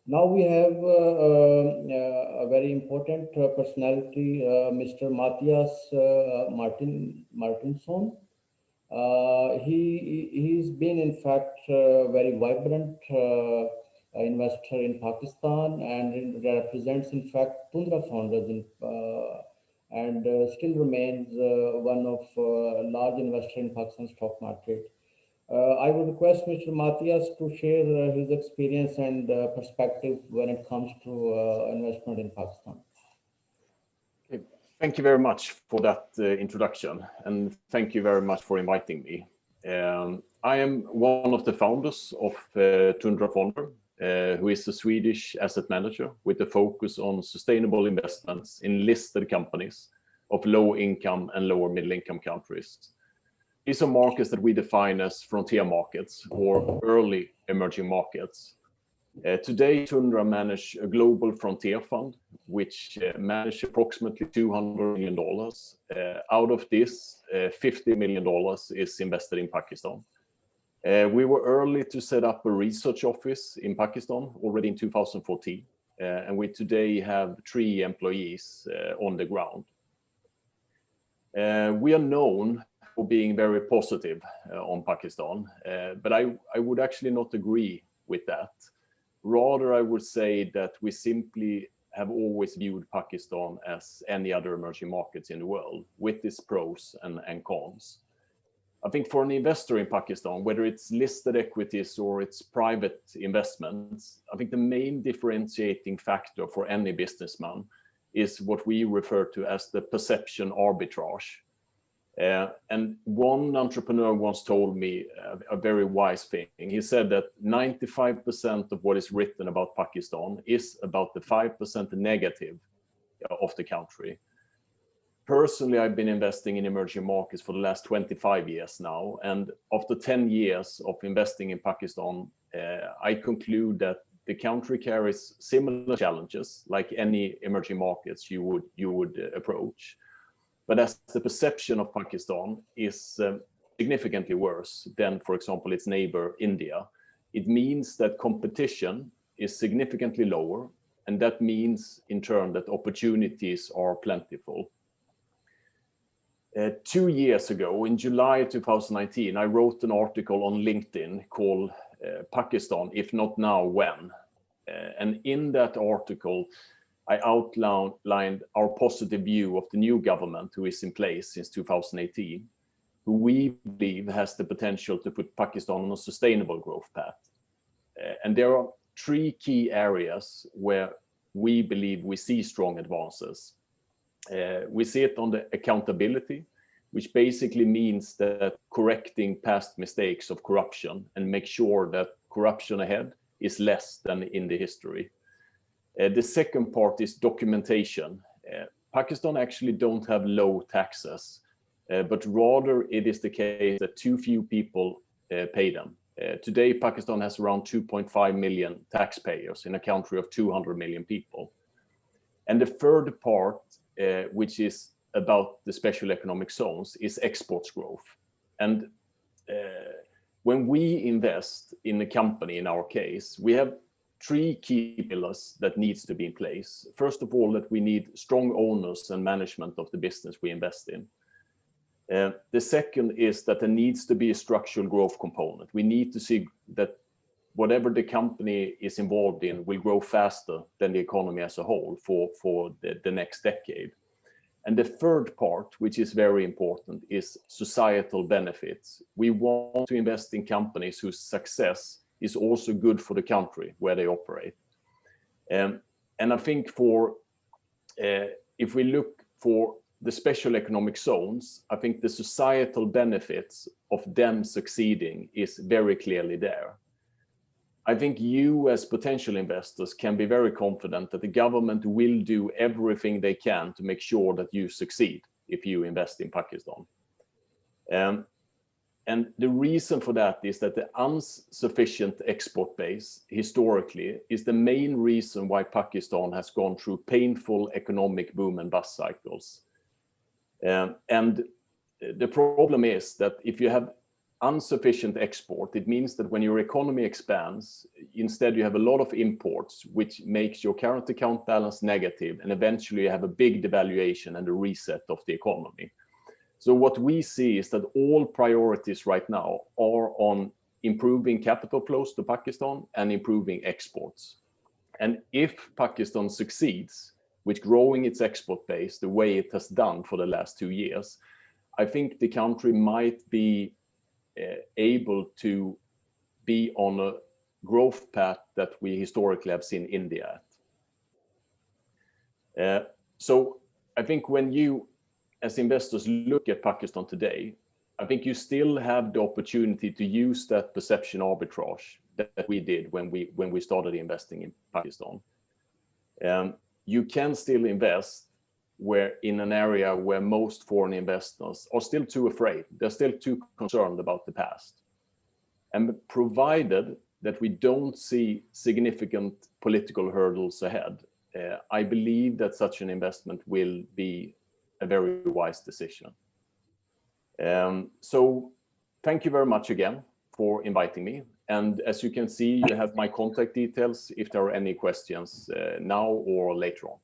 Now we have a very important personality, Mr. Mattias Martinsson. He's been, in fact, a very vibrant investor in Pakistan and represents, in fact, Tundra Founders and still remains one of large investor in Pakistan stock market. I would request Mr. Matthias to share his experience and perspective when it comes to investment in Pakistan. Okay. Thank you very much for that introduction, and thank you very much for inviting me. I am one of the founders of Tundra Fonder, who is a Swedish asset manager with a focus on sustainable investments in listed companies of low income and lower middle income countries. These are markets that we define as frontier markets or early emerging markets. Today, Tundra manage a global frontier fund, which manage approximately $200 million. Out of this, $50 million is invested in Pakistan. We were early to set up a research office in Pakistan already in 2014, and we today have 3 employees on the ground. We are known for being very positive on Pakistan, but I would actually not agree with that. Rather, I would say that we simply have always viewed Pakistan as any other emerging markets in the world, with its pros and cons. I think for an investor in Pakistan, whether it's listed equities or it's private investments, I think the main differentiating factor for any businessman is what we refer to as the perception arbitrage. And one entrepreneur once told me a very wise thing. He said that 95% of what is written about Pakistan is about the 5% negative of the country. Personally, I've been investing in emerging markets for the last 25 years now. And after 10 years of investing in Pakistan, I conclude that the country carries similar challenges like any emerging markets you would approach. But as the perception of Pakistan is significantly worse than, for example, its neighbor, India, it means that competition is significantly lower. And that means, in turn, that opportunities are plentiful. 2 years ago, in July 2019, I wrote an article on LinkedIn called Pakistan, If Not Now, When? And in that article, I outlined our positive view of the new government who is in place since 2018, who we believe has the potential to put Pakistan on a sustainable growth path. And there are 3 key areas where we believe we see strong advances. We see it on the accountability, which basically means that correcting past mistakes of corruption and make sure that corruption ahead is less than in the history. The second part is documentation. Pakistan actually don't have low taxes, but rather it is the case that too few people pay them. Today, Pakistan has around 2.5 million taxpayers in a country of 200 million people. And the third part, which is about the special economic zones, is exports growth. And when we invest in a company, in our case, we have 3 key pillars that needs to be in place. First of all, that we need strong owners and management of the business we invest in. The second is that there needs to be a structural growth component. We need to see that whatever the company is involved in will grow faster than the economy as a whole for the next decade. And the third part, which is very important, is societal benefits. We want to invest in companies whose success is also good for the country where they operate. And I think if we look for the special economic zones, I think the societal benefits of them succeeding is very clearly there. I think you as potential investors can be very confident that the government will do everything they can to make sure that you succeed if you invest in Pakistan. And the reason for that is that the insufficient export base historically is the main reason why Pakistan has gone through painful economic boom and bust cycles. And the problem is that if you have insufficient export, it means that when your economy expands, instead you have a lot of imports, which makes your current account balance negative, and eventually you have a big devaluation and a reset of the economy. So what we see is that all priorities right now are on improving capital flows to Pakistan and improving exports. And if Pakistan succeeds with growing its export base the way it has done for the last 2 years, I think the country might be able to be on a growth path that we historically have seen India at. So I think when you, as investors, look at Pakistan today, I think you still have the opportunity to use that perception arbitrage that we did when we started investing in Pakistan. You can still invest in an area where most foreign investors are still too afraid. They're still too concerned about the past. And provided that we don't see significant political hurdles ahead, I believe that such an investment will be a very wise decision. So thank you very much again for inviting me. And as you can see, you have my contact details if there are any questions now or later on.